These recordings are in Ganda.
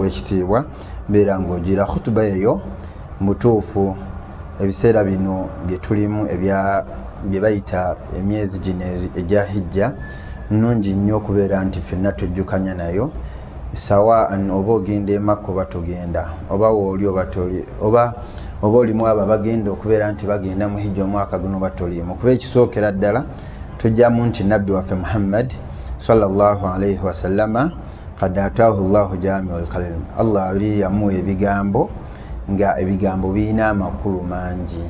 ow'ekitiibwa mbeera ng'ogira khutuba eyo mutuufu ebiseera bino bye tulimu bye bayita emyezi gino egya hijja nnungi nnyo okubeera nti ffenna tujjukanya nayo sawaan oba ogenda e Makka oba togenda oba wooli oba toli oba olimu abo bagenda okubeera nti bagenda mu hijja omwaka guno oba toliimu kuba ekisookera ddala tujjamu nti nabbi waffe Muhammad sallallahu alaihi wasallama qad ataahu llahu jamiul kalim Allah ali yamuwa ebigambo nga ebigambo birina amakulu mangi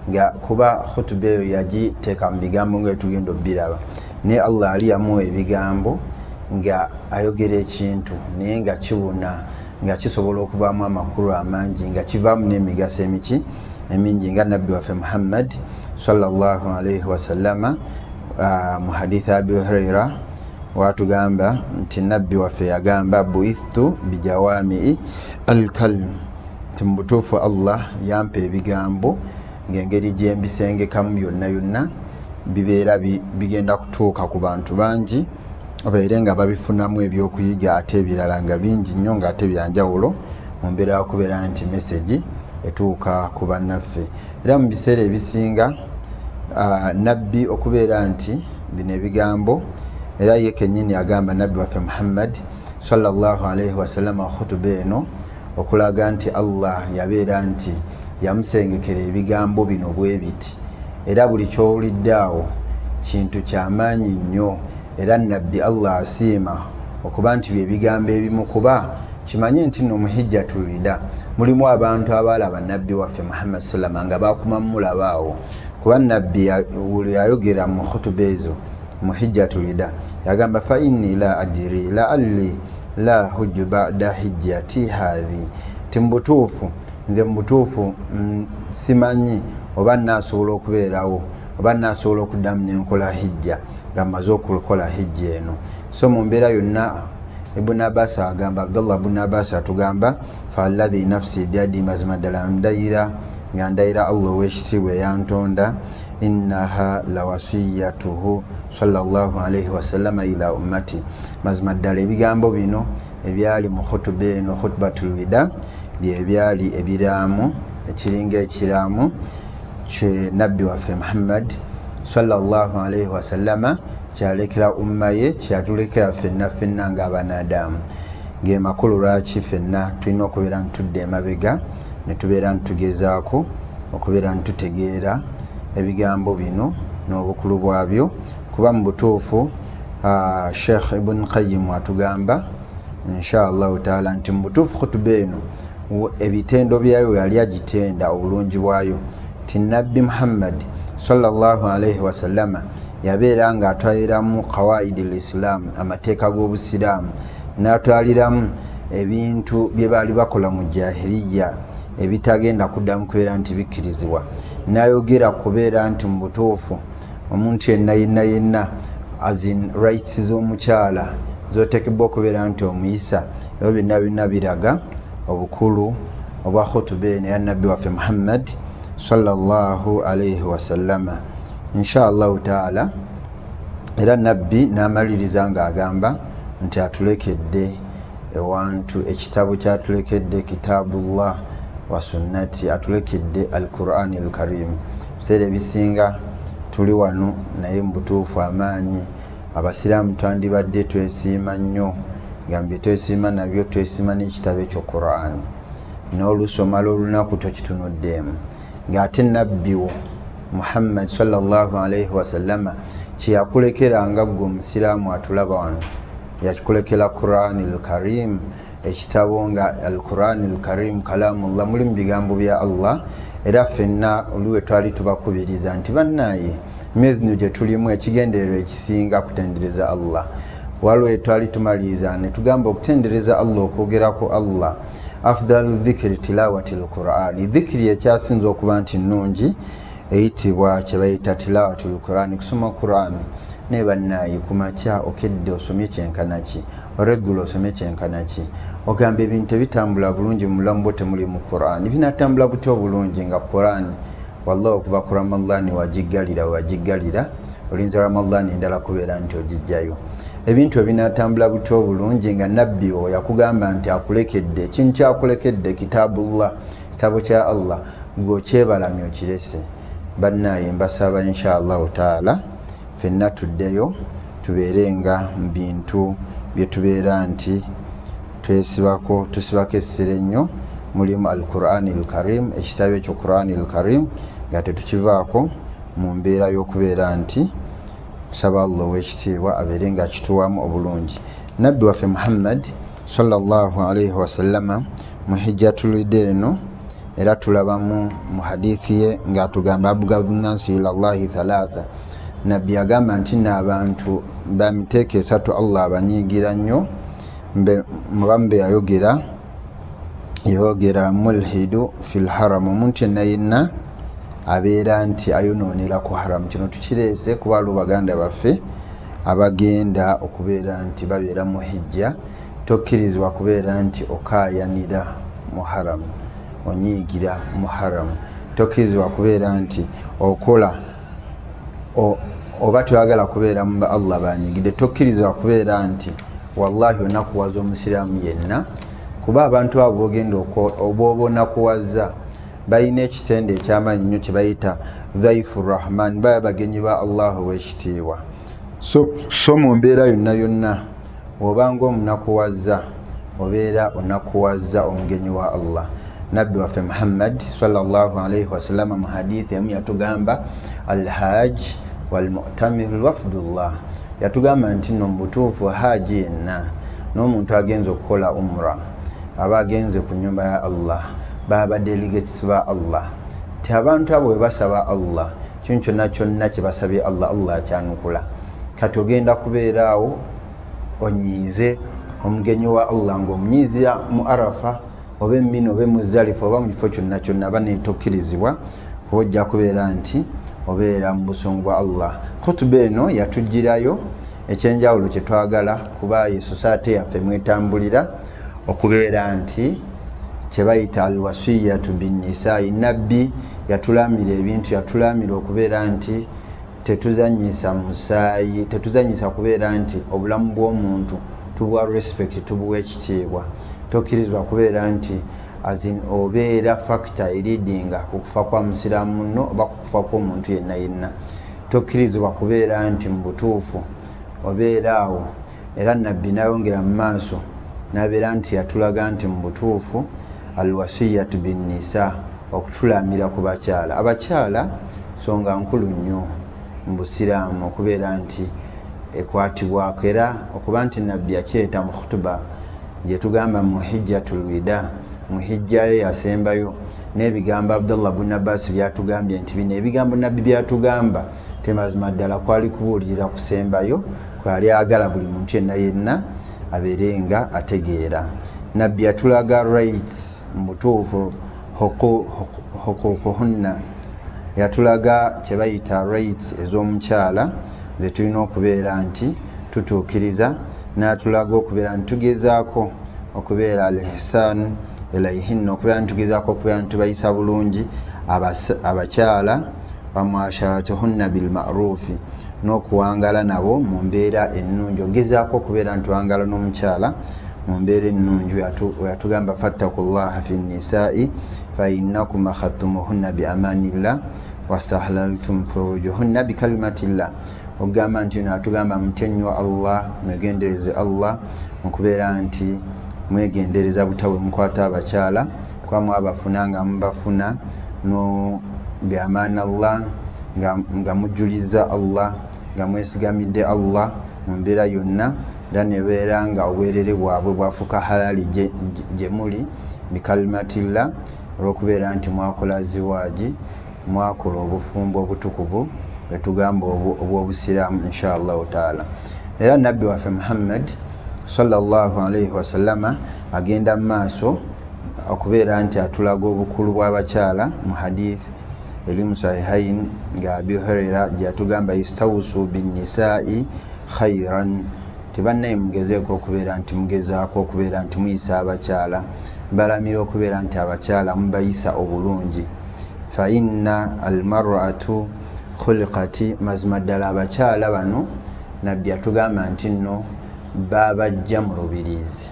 nga kuba khutuba eyo yagiteeka mu bigambo nga tugenda obbiraba naye Allah ali yamuwa ebigambo nga ayogera ekintu naye nga kiwuna nga kisobola okuvaamu amakulu amangi nga kivaamu n'emigaso emingi nga nabbi waffe Muhammad sallallahu alaihi wasallama mu hadithi Abi Huraira watugamba nti nabbi waffe yagamba buithtu bijawamii alkalim nti mu butuufu Allah yampa ebigambo ng'engeri gye mbisengekamu byonna yonna bibeera bigenda kutuuka ku bantu bangi babeere nga babifunamu ebyokuyiga ate ebirala nga bingi nnyo ng'ate byanjawulo mu mbeera y'okubeera nti mesegi etuuka ku bannaffe. Era mu biseera ebisinga nabbi okubeera nti bino ebigambo era ye kennyini agamba nabbi waffe Muhammad sallallahu alaihi wasallama khutuba eno okulaga nti Allah yabeera nti yamusengekera ebigambo bino bwe biti era buli kyowulidde awo kintu kyamaanyi nnyo era nabbi Allah asiima okuba nti bye bigambo ebimu kuba kimanye nti no muhijjatul wida mulimu abantu abalaba nabbi waffe Muhammad sallama nga bakumamulaba awo kuba nabbi yayogera mu khutuba ezo mu hijjatul wida yagamba fa inni la adiri la'alli la hujju ba'da hijjati hadhi timbutuufu nze mubutuufu simanyi oba nasobola okubeerawo oba nasobola okuddamu nenkola hijja nga mmaze okukola hijja eno. So mu mbeera yonna Ibn Abbas agamba, Abdullah ibn Abbas atugamba fa alladhi nafsi biyadi, mazima ddala ndayira nga ndayira Allah ow'ekitiibwa yantonda, innaha lawasiyatuhu sallallahu alaihi wasallama ila ummati, mazima ddala ebigambo bino ebyali mu khutuba eno khutbatul wida bye byali ebiraamu ekiringa ekiraamu kye nabbi waffe Muhammad sallallahu alaihi wasallama kyalekera umma ye, kyatulekera ffenna ng'abanadamu. Ge makulu lwaki ffenna tulina okubeera ntudde emabega ne tubeera ntugezaako okubeera ntutegeera ebigambo bino n'obukulu bwabyo, kuba mu butuufu Sheikh Ibn Qayyim atugamba inshallah taala nti mu butuufu khutuba eno ebitendo byayo yali agitenda obulungi bwayo ti nabbi Muhammad sallallahu alaihi wasallama yabeera nga atwaliramu qawaidil islam, amateeka g'obusiraamu, n'atwaliramu ebintu bye baali bakola mu jahiliya ebitagenda kuddamu kubeera nti bikkirizibwa, n'ayogera kubeera nti mu butuufu omuntu yenna azin rights z'omukyala zotekebwa okubeera nti omuyisa. Ebyo byonna biraga obukulu obwa khutuba eno ya nabbi waffe Muhammad sallallahu alaihi wasallama inshallah taala. Era nabbi n'amaliriza ng'agamba nti atulekedde ewantu ekitabo kyatulekedde kitabullah wa sunnati, atulekedde al-Qur'an al-Karim. Biseera ebisinga tuli wano naye mu butuufu amaanyi abasiraamu twandibadde twesiima nnyo, nga mbye twesiima nabyo twesiima n'ekitabo ekyo Qur'an, n'olusoma l'olunaku tokitunuddeemu, ng'ate nabbi wo Muhammad sallallahu alaihi wasallama kyeyakulekeranga ggwe omusiraamu atulaba wano, yakikulekera Qur'an al-Karim, ekitabo nga al-Qur'an al-Karim kalamullah, mulimu bigambo bya Allah. Era ffenna oliwe twali tubakubiriza nti bannaaye emyezi gino gye tulimu ekigendererwa ekisinga kutendereza Allah. Waliwo twali tumaliriza ne tugamba okutendereza Allah, okwogerako Allah, afdalu dhikri tilawati al-Qur'ani, dhikri ekyasinza okuba nti nnungi eyitibwa kye bayita tilawati al-Qur'ani, kusoma Qur'ani. Ne bannaaye kumakya okedde osomye kyenkana ki, oregula osomye kyenkana ki, ogamba ebintu ebitambula bulungi mu bulamu bwo temuli mu Qur'ani, binatambula butyo bulungi nga Qur'ani wallahi okuva ku Ramadhani wagiggalira olinza Ramadhani endala kubeera nti ogijjayo. ebintu ebinatambula buto bulungi nga nabbi oyo yakugamba nti akulekedde ekintu kyakulekedde kitabullah kitabo kya Allah gokyebalamye okirese bannaye mbasaba inshallah taala fenna tuddeyo tubeerenga mu bintu byetubeera nti tusibako essira ennyo mulimu al-Qur'ani al-Karim ekitabo ekyo Qur'ani al-Karim nga tetukivaako mu mbeera y'okubeera nti tusaba Allah ow'ekitiibwa abeere nga akituwamu obulungi. Nabbi waffe Muhammad sallallahu alaihi wasallama mu hijjatul wida eno era tulabamu mu hadithi ye ng'atugamba abghadhu nnasi ila Allahi thalatha. Nabbi agamba nti n'abantu bamiteeka esatu Allah abanyiigira nnyo. Mubambe yayogera mulhidu fil haram, omuntu yenna abeera nti ayonoonera ku haram. Kino tukireese kuba baganda baffe abagenda okubeera nti babeera mu hijja tokkirizibwa kubeera nti okaayanira mu haram, onyiigira mu haram. Tokkirizibwa kubeera nti okola oba tuyagala kubeera mu Allah banyigidde. Tokkirizibwa kubeera nti wallahi onakuwaza omusiraamu yenna, kuba abantu abo bogenda oba onakuwaza balina ekitende ekyamaanyi nnyo kye bayita dhaifu rahman, baba bagenyi ba Allah w'ekitiibwa. So mu mbeera yonna obanga omunakuwaza obeera onakuwaza omugenyi wa Allah. Nabbi waffe Muhammad sallallahu alaihi wasallam mu hadithi emu yatugamba alhaj walmu'tamir wafdullah. Yatugamba nti no mubutuufu haji yenna n'omuntu agenze okukola umra aba agenze ku nnyumba ya Allah, baba delegates ba Allah. Ti abantu abo basaba Allah kintu kyonna kye basabye Allah, Allah akyanukula. Kati ogenda kubeera awo onyiize omugenyi wa Allah ng'omunyiizira mu Arafa oba Mina oba Muzdalifa oba mu kifo kyonna baneetokkirizibwa kuba ojja kubeera nti obeera mu busungu bwa Allah. Khutuba eno yatugirayo ekyenjawulo kye twagala kuba ye society yaffe mwetambulira okubeera nti kye bayita alwasiyatu binnisaayi. Nabbi yatulamira ebintu, yatulamira okubeera nti tetuzanyisa musaayi, tetuzanyisa kubeera nti obulamu bw'omuntu tubuwa respect, tubuwa ekitiibwa. Tokkirizibwa kubeera nti obeera factor eridinga ku kufa kwa musiraamu munno oba ku kufa kw'omuntu yenna. Tokkirizibwa kubeera nti mu butuufu obeera awo. Era nabbi nayongera mu maaso nabeera nti yatulaga nti mu butuufu alwasiyatu binnisa, okutulamira ku bakyala. Abakyala nsonga nkulu nnyo mu busiraamu okubeera nti ekwatibwako, era okuba nti nabbi yakyeta mu khutuba gye tugamba mu hijjatul wida, mu hijja ye yasembayo n'ebigambo Abdullah ibn Abbas byatugambye nti bino ebigambo nabbi byatugamba temazima ddala kwali kubuulirira kusembayo, kwali agala buli muntu yenna abeere nga ategeera. Nabbi yatulaga rights mu butuufu huququhunna, yatulaga kye bayita rights ez'omukyala ze tulina okubeera nti tutuukiriza, n'atulaga okubeera nti tugezaako okubeera al-ihsan ilayhinna, okubeera nti tugezaako okubeera nti tubayisa bulungi abakyala wa muasharatuhunna bil ma'rufi, n'okuwangala nabo mu mbeera ennungi. Ogezaako okubeera nti wangala n'omukyala mu mbeera ennungi. Yatugamba fattakullaha fi nnisaa'i fa innakum akhadtumuhunna bi amanillah wastahlaltum furujuhunna bi kalimatillah. Ogamba nti natugamba mutye nnyo Allah, mwegendereze Allah mu kubeera nti mwegendereza butawe mukwata abakyala kwamu abafuna nga mubafuna no bi amanallah, nga mujuliza Allah, nga mwesigamidde Allah mu mbeera yonna, era nebeera nga obwerere bwabwe bwafuuka halali gye muli bi kalimatillah, olw'okubeera nti mwakola ziwaaji, mwakola obufumbo obutukuvu betugamba obw'obusiraamu inshallah taala. Era nabbi waffe Muhammad sallallahu alaihi wasallama agenda mu maaso okubeera nti atulaga obukulu bw'abakyala mu hadith eri mu sahihain nga Abi Huraira gye yatugamba istawusu binnisaa'i khairan. Tibannaye mugezeeko okubeera nti mugezaako okubeera nti muyisa abakyala, balamira okubeera nti abakyala mubayisa obulungi. Fa inna almar'atu khuliqati, mazima ddala abakyala bano nabbi atugamba nti nno babajja mu lubirizi.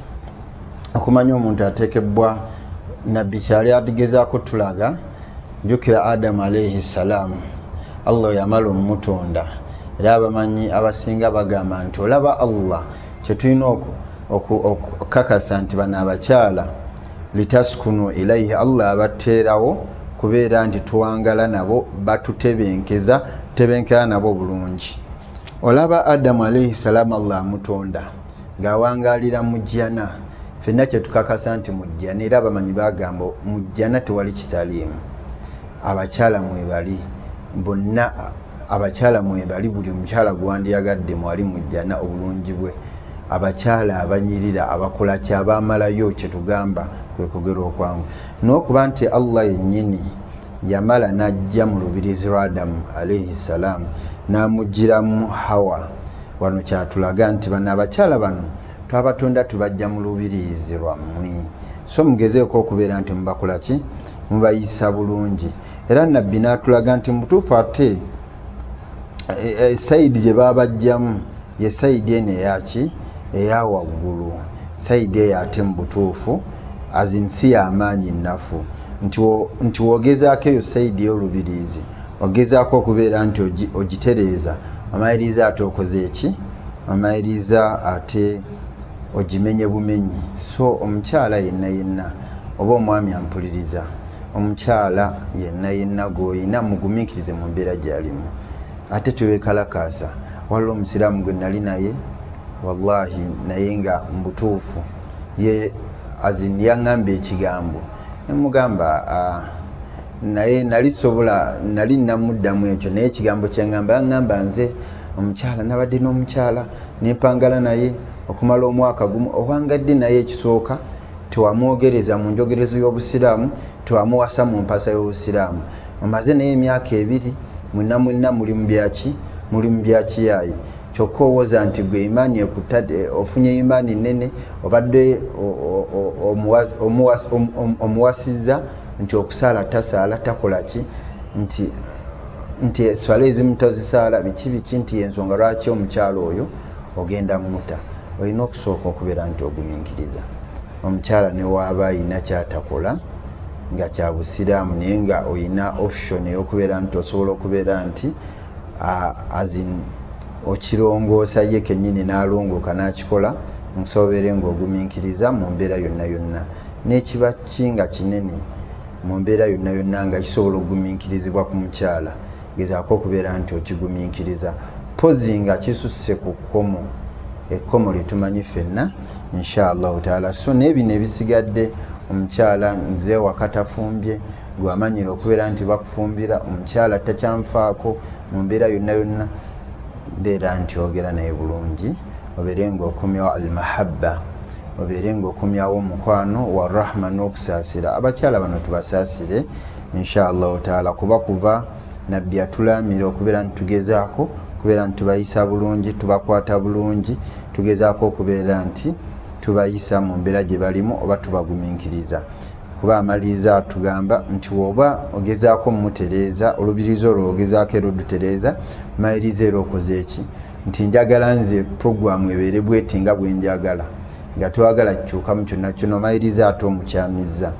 Okumanya omuntu ateekebwa nabbi kyali ategezaako tulaga, jjukira Adamu alayhi salaam, Allah yamala omutonda era abamanyi abasinga bagamba nti olaba Allah kyetulina okukakasa nti bano abakyala litaskunu ilaihi, Allah abateerawo kubeera nti tuwangala nabo, batutebenkera nabo bulungi. Olaba Adamu alayhi salaam Allah amutonda ng'awangalira mu jjana, ffenna kyetukakasa nti mu jjana, era abamanyi bagamba mu jjana tewali kitaliimu. Abakyala mwebali bonna, abakyala mwebali, buli omukyala gwandiyagadde mwali mu jjana obulungi bwe. Abakyala abanyirira, abakola kyabamalayo, kyetugamba kwe kugera okwangu n'okuba nti Allah yennyini yamala n'ajja mu lubirizi lwa Adamu alayhi salaam n'amugiramu Hawa. Wano kyatulaga nti bano abakyala bano twabatonda tubajja mu lubirizi lwammwe, so mugezeeko okubeera nti mubakola ki, mubayisa bulungi. Era nabbi n'atulaga nti mutuufu ate sayidi gye babajjamu ye sayidi eno eyaki, eya waggulu. Sayidi eyo ate mu butuufu azinsi y'amaanyi nnafu, nti wogezaako eyo sayidi y'olubirizi, ogezaako okubeera nti ogitereeza, amayiriza ate okoze eki, amayiriza ate ogimenye bumenyi. So omukyala yenna yenna, oba omwami ampuliriza, omukyala yenna yenna gw'oyina mugumiikirize mu mbeera gy'alimu, ate teweekalakaasa. Waliwo omusiraamu gwe nali naye, wallahi naye nga mbutuufu ye azin yaŋŋamba ekigambo, nemugamba naye nali namuddamu ekyo, naye ekigambo kyeŋŋamba yaŋŋamba nze omukyala nabadde n'omukyala nempangala naye okumala omwaka gumu, owangadde naye ekisooka tewamwogereza mu njogerezo y'obusiraamu, tewamuwasa mu mpasa y'obusiraamu, omaze naye emyaka 2 mwenna muli mu byaki, muli mu byakiyaayi, kyokka owooza nti gwe imaani ekutadde, ofunye imaani nene, obadde omuwasizza nti okusaala tasaala, takola ki, nti eswala ezimu tozisaala, biki nti ensonga lwaki omukyala oyo ogenda muta. Olina okusooka okubeera nti ogumiikiriza omukyala ne waaba ayina kyatakola nga kya busiraamu, naye nga oyina option ey'okubeera nti osobola okubeera nti okirongoosa ye kennyini n'alongooka n'akikola, nkusobere ng'ogumiikiriza mu mbeera yonna yonna, n'ekiba kinga kinene mu mbeera yonna yonna nga kisobola okugumiikirizibwa ku mukyala, gezaako okubeera nti okigumiikiriza, pozi nga kisusse ku kkomo, ekkomo lyetumanyi ffenna inshallah taala. So n'ebino ebisigadde, omukyala nze wakatafumbye gwamanyira okubeera nti bakufumbira, omukyala takyamfaako mu mbeera yonna yonna, mbeera nti ogera naye bulungi, obeere ng'okumyawo almahabba, obeere ng'okumyawo omukwano wa rahma n'okusaasira. Abakyala bano tubasaasire inshallah taala, kuba kuva nabbi atulaamira okubeera nti tugezaako okubeera nti tubayisa bulungi, tubakwata bulungi, tugezaako okubeera nti tubayisa mu mbeera gye balimu oba tubagumiikiriza. Kuba amaliriza atugamba nti woba ogezaako mutereeza, olubirizi olwo ogezaako era odutereeza, maliriza era okoze eki, nti njagala nze puroguramu ebeere bweti nga bwe njagala, nga twagala kikyuka mu kyonna kino, maliriza ate omukyamizza.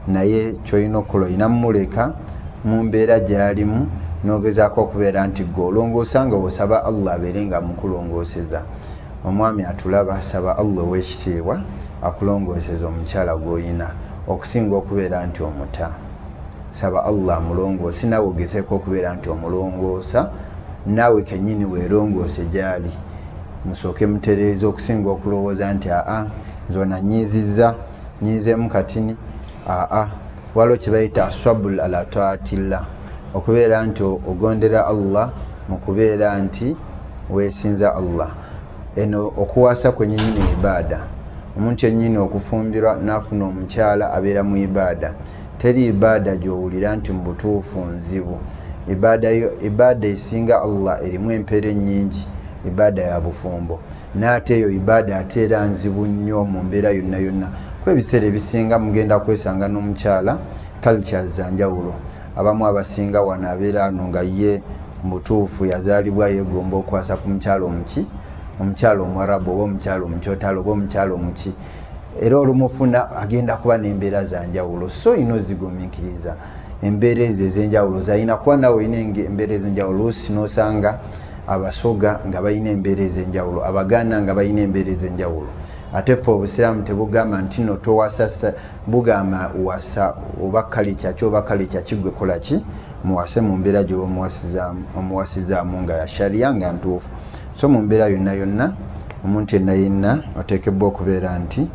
Naye kyolina okukola, olina mumuleka mu mbeera gy'alimu, n'ogezaako okubeera nti gw'olongoosa nga osaba Allah abeere nga mukulongooseza. Omwami atulaba, saba Allah ow'ekitiibwa akulongooseza omukyala gw'oyina, okusinga okubeera nti omuta. Saba Allah amulongoose, naawe ogezeeko okubeera nti omulongoosa, naawe kennyini weerongoose gy'ali. Musooke mutereeza okusinga okulowooza nti nze onanyiizizza, nyiizeemu katini. Waliwo kye bayita aswabul ala taatillah, okubeera nti ogondera Allah mu kubeera nti weesinza Allah. Eno okuwasa kwennyini ibaada. Omuntu yennyini okufumbirwa n'afuna omukyala abeera mu ibaada. Teri ibaada gy'owulira nti mu butuufu nzibu. Ibaada esinga Allah erimu empeera ennyingi, ibaada ya bufumbo. N'ate eyo ibaada ate era nzibu nnyo mu mbeera yonna yonna. Kuba ebiseera ebisinga mugenda kwesanga n'omukyala cultures za njawulo. Abamu abasinga wano abeera ano nga ye mutuufu yazaalibwa yegomba okwasa ku mukyalo omuki, omukyalo omwarabu oba omukyalo omukyotalo oba omukyalo omuki, era olumufuna agenda kuba n'embeera zanjawulo. So ino ozigumiikiriza embeera ezo ez'enjawulo zalina kuba nawe olina embeera ez'enjawulo. Oluusi n'osanga abasoga nga balina embeera ez'enjawulo, abaganda nga balina embeera ez'enjawulo. Ate ffe obusiraamu tebugamba nti no towasa, bugamba wasa oba kalica ki oba kalica kigwe kola ki muwase mu mbeera gy'oba omuwasizaamu nga ya shariya nga ntuufu. So mu mbeera yonna yonna omuntu yenna yenna oteekebwa okubeera nti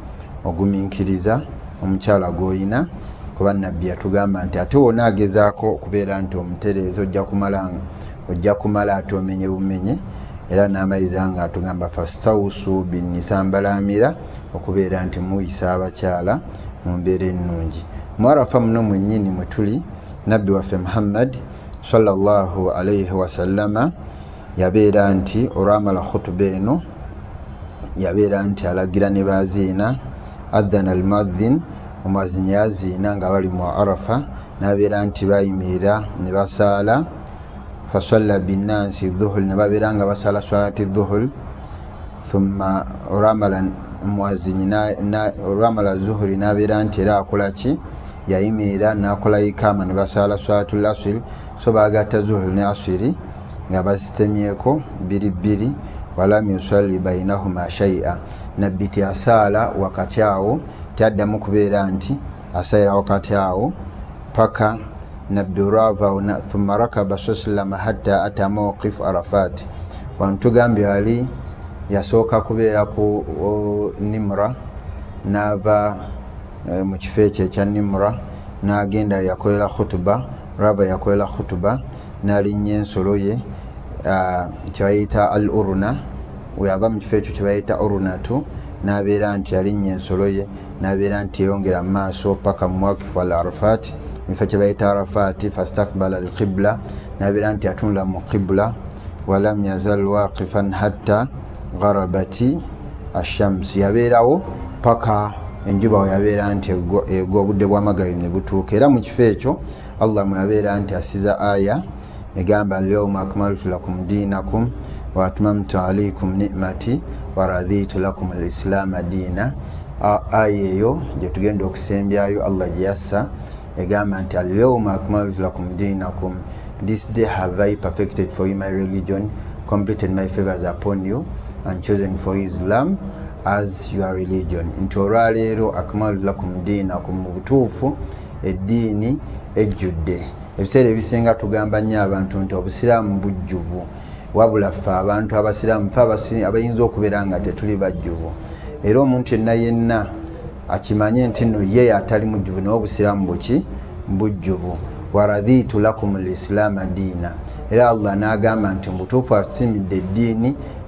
ogumiikiriza omukyala gw'oyina, kuba nabbi yatugamba nti ate wonna agezaako okubeera nti omutereeza ojja kumala ate omenye bumenye. Era n'amayiza nga atugamba fastawusu binnisa mbalamira okubeera nti muyisa abakyala mu mbeera ennungi. Mu Arafa muno mwennyini mwe tuli, nabbi waffe Muhammad sallallahu alayhi wasallama yabeera nti olwamala khutuba eno yabeera nti alagira ne baziina adhana almuadhin, omuazinyi yaziina nga bali mu Arafa, n'abeera nti bayimirira ne basaala fasalla binnansi dhuhul, ne babeera nga basala salati dhuhul. Thumma olwamala muazinyi olwamala zuhuri n'abeera nti era akola ki, yayimirira n'akola ikama ne basala salatul asr. So bagatta zuhuri ne asiri nga bazitemyeko bbiri, walam yusalli bainahuma shay'a. Nabbi tiyasaala wakati awo, taddamu kubeera nti asaira wakati awo paka nabbi olwavaawo. Thumma rakaba sallama hatta ata mawqif Arafat. Wantugambye ali yasooka kubeera ku Nimra, n'ava mu kifo ekyo ekya Nimra n'agenda yakolera khutuba. Olwava yakolera khutuba n'alinnya ensolo ye kyebayita al uruna, weyava mu kifo ekyo kyebayita urunatu, n'abeera nti alinnya ensolo ye, n'abeera nti yeyongera mu maaso paka mu mwakifu al Arafat, mufo kyebayita Arafat. Fastakbala al qibla, n'abeera nti atunula mu qibla. Walam yazal waqifan hatta gharabati ashamsi, yabeerawo paka enjuba we yabeera nti egwa obudde bwa magharibi ne butuuka. Era mu kifo ekyo Allah mwe yabeera nti asiza aya egamba alyawma akmaltu lakum dinakum wa atmamtu alaykum ni'mati wa raditu lakum al-islaama diina. Aya eyo gye tugenda okusembyayo Allah gye yassa egamba nti alyawma akmaltu lakum dinakum, this day have I perfected for you my religion, completed my favors upon you and chosen for Islam as your religion. Nti olwaleero akmaltu lakum dinakum, mu butuufu eddiini ejjudde. Ebiseera ebisinga tugamba nnyo abantu nti obusiraamu bujjuvu, wabula ffe abantu abasiraamu ffe abayinza okubeera nga tetuli bajjuvu. Era omuntu yenna yenna akimanye nti nno ye atali mujjuvu naye obusiraamu buki bujjuvu. Waraditu lakum al-islaama diina, era Allah n'agamba nti mutuufu atusimidde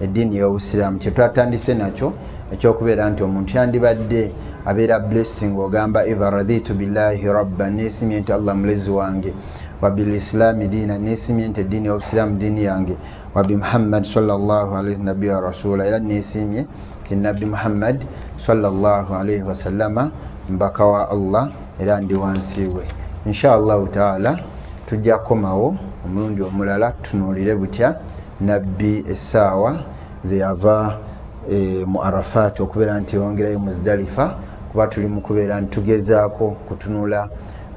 eddiini y'obusiraamu. Kyetwatandise nakyo ekyokubeera nti omuntu yandibadde abeera blessing ogamba eva raditu billahi rabba, neesimye nti Allah mulezi wange, wa bilislaami diina, neesimye nti eddiini y'obusiraamu diini yange, wa bi Muhammad sallallahu alayhi nabbi wa rasula, era neesimye nti nabbi Muhammad sallallahu alayhi wasallama mbaka wa Allah era ndi wansi we. Inshallah taala tujja komawo omulundi omulala tunuulire butya nabbi essaawa ze yava mu Arafat okubeera nti yongerayo Muzdalifa, kuba tuli mu kubeera nti tugezaako kutunula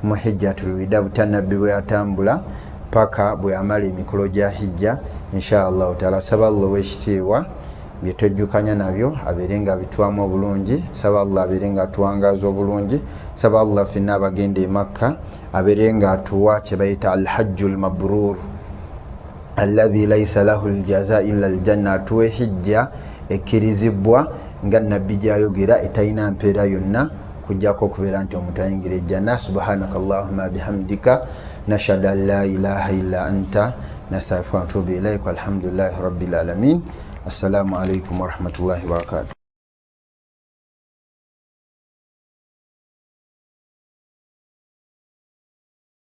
mu hijjatul wida butya nabbi bwe yatambula paka bwe yamala emikolo gya hijja. Inshallah taala saba Allah w'ekitiibwa bye twejjukanya nabyo abeere nga bitwamu obulungi, tusaba Allah abeere nga atuwangaaza obulungi, tusaba Allah ffenna abagenda e Makka abeere nga atuwa kye bayita alhajjul mabruur alladhi laysa lahu aljaza illa aljanna, atuwe hijja ekkirizibwa nga nabbi gy'ayogera etalina mpeera yonna kujjako okubeera nti omuntu ayingira ejjanna. Subhanaka Allahumma bihamdika nashhadu an la ilaha illa anta nastaghfiruka wa natubu ilayk, walhamdulillahi rabbil alamin. Assalamu alaikum warahmatullahi wabarakatuh.